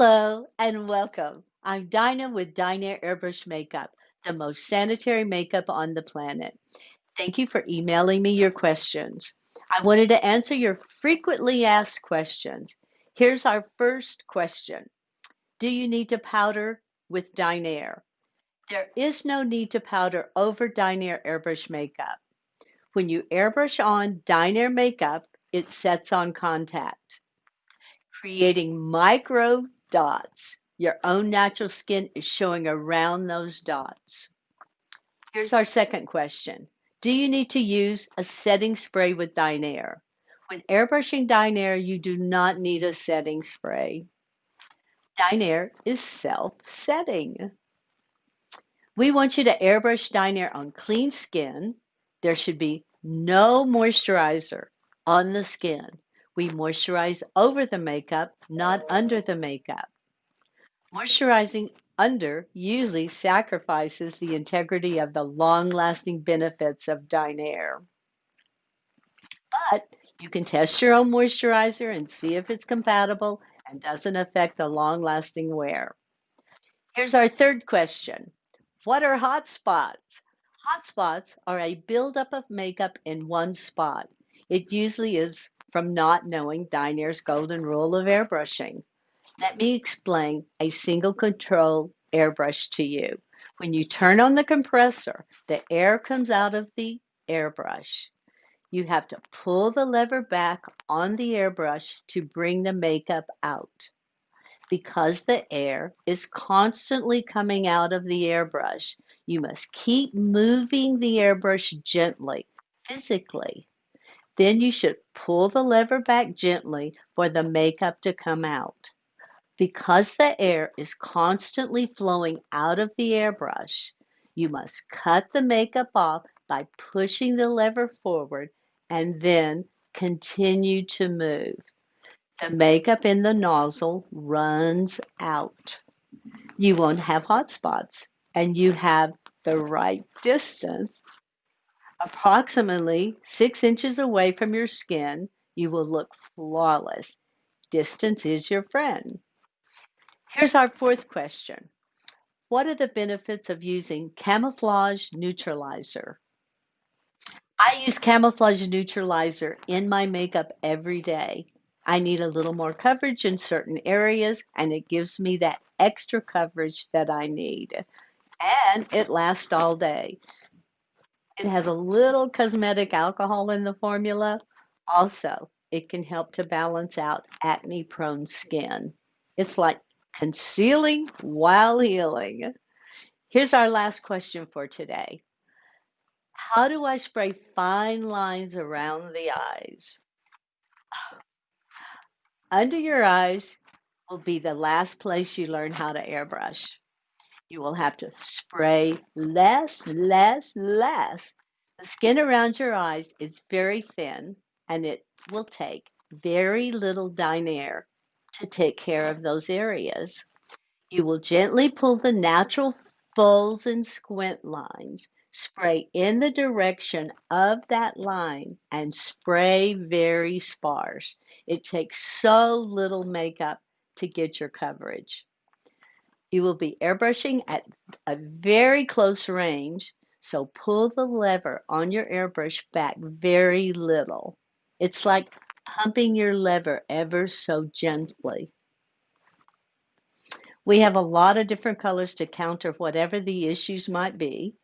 Hello and welcome. I'm Dinah with Dinair Airbrush Makeup, the most sanitary makeup on the planet. Thank you for emailing me your questions. I wanted to answer your frequently asked questions. Here's our first question. Do you need to powder with Dinair? There is no need to powder over Dinair Airbrush Makeup. When you airbrush on Dinair makeup, it sets on contact, creating micro dots. Your own natural skin is showing around those dots. Here's our second question. Do you need to use a setting spray with Dinair? When airbrushing Dinair, you do not need a setting spray. Dinair is self-setting. We want you to airbrush Dinair on clean skin. There should be no moisturizer on the skin. We moisturize over the makeup, not under the makeup. Moisturizing under usually sacrifices the integrity of the long-lasting benefits of Dinair. But you can test your own moisturizer and see if it's compatible and doesn't affect the long-lasting wear. Here's our third question. What are hot spots? Hot spots are a buildup of makeup in one spot. It usually is from not knowing Dinair's golden rule of airbrushing. Let me explain a single control airbrush to you. When you turn on the compressor, the air comes out of the airbrush. You have to pull the lever back on the airbrush to bring the makeup out. Because the air is constantly coming out of the airbrush, you must keep moving the airbrush gently, physically. Then you should pull the lever back gently for the makeup to come out. Because the air is constantly flowing out of the airbrush, you must cut the makeup off by pushing the lever forward and then continue to move. The makeup in the nozzle runs out. You won't have hot spots, and you have the right distance. Approximately 6 inches away from your skin, you will look flawless. Distance is your friend. Here's our fourth question. What are the benefits of using camouflage neutralizer? I use camouflage neutralizer in my makeup every day. I need a little more coverage in certain areas, and it gives me that extra coverage that I need. And it lasts all day. It has a little cosmetic alcohol in the formula. Also, it can help to balance out acne-prone skin. It's like concealing while healing. Here's our last question for today. How do I spray fine lines around the eyes? Under your eyes will be the last place you learn how to airbrush. You will have to spray less, less, less. The skin around your eyes is very thin, and it will take very little Dinair to take care of those areas. You will gently pull the natural folds and squint lines, spray in the direction of that line, and spray very sparse. It takes so little makeup to get your coverage. You will be airbrushing at a very close range, so pull the lever on your airbrush back very little. It's like pumping your lever ever so gently. We have a lot of different colors to counter whatever the issues might be,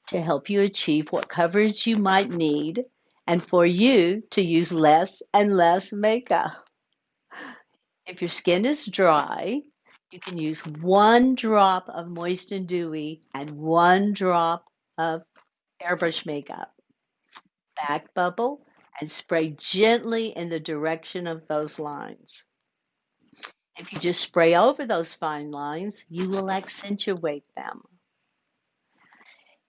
to help you achieve what coverage you might need, and for you to use less and less makeup. If your skin is dry, you can use 1 drop of Moist and Dewy and 1 drop of airbrush makeup. Back bubble and spray gently in the direction of those lines. If you just spray over those fine lines, you will accentuate them.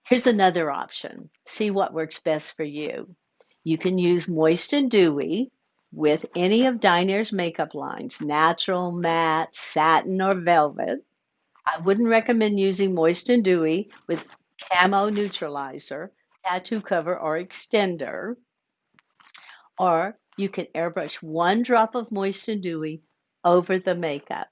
Here's another option. See what works best for you. You can use Moist and Dewy with any of Dinair's makeup lines, natural, matte, satin, or velvet. I wouldn't recommend using Moist and Dewy with Camo Neutralizer, Tattoo Cover, or Extender. Or you can airbrush 1 drop of Moist and Dewy over the makeup.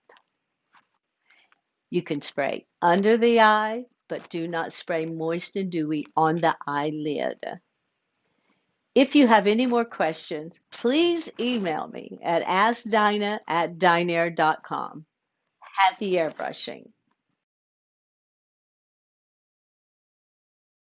You can spray under the eye, but do not spray moist and dewy on the eyelid. If you have any more questions, please email me at askdina@dynair.com. Happy airbrushing.